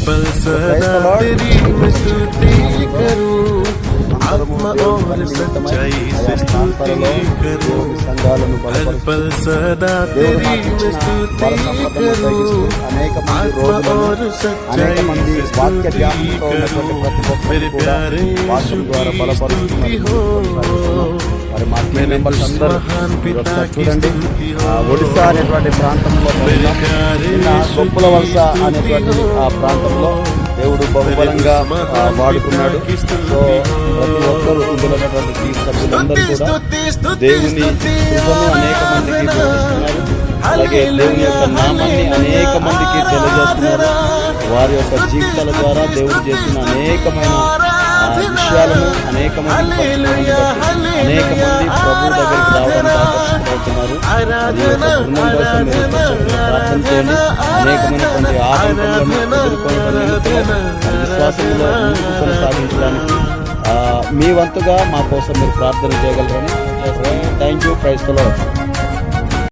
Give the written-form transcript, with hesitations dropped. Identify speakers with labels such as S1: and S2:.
S1: पल सदा तेरी मैं स्तुति करूं, आत्मा और सच्चाई से स्तुति करूं, हर पल सदा तेरी मैं स्तुति करूं, आत्मा और सच्चाई से स्तुति करूं, मेरे प्यारे यीशु की स्तुति हो, मेरे महान पिता की स्तुति हो,
S2: ఒడిశా అనేటువంటి ప్రాంతంలో గొప్పల వలస అనేటువంటి ఆ ప్రాంతంలో దేవుడు బహుబలంగా వాడుకున్నాడు. సో ప్రతి ఒక్కరు ఇందులో ఉన్నటువంటి సభ్యులందరూ కూడా దేవుని కృపను అనేక మందికి బోధిస్తున్నారు. అలాగే దేవుని యొక్క నామాన్ని అనేక మందికి తెలియజేస్తున్నారు. వారి యొక్క జీవితాల ద్వారా దేవుడు చేసిన అనేకమైన విషయాలను అనేక మంది అనేక మంది ప్రభు దగ్గరికి రావడానికి ఆకర్షితులవుతున్నారు. ప్రార్థన చేయండి. అనేకమైనటువంటి ఆటంకాలను ఎదుర్కొనడానికి విశ్వాసంలో ముందుకు కొనసాగించడానికి మీ వంతుగా మా కోసం మీరు ప్రార్థన చేయగలరని. Thank you. Praise the lord.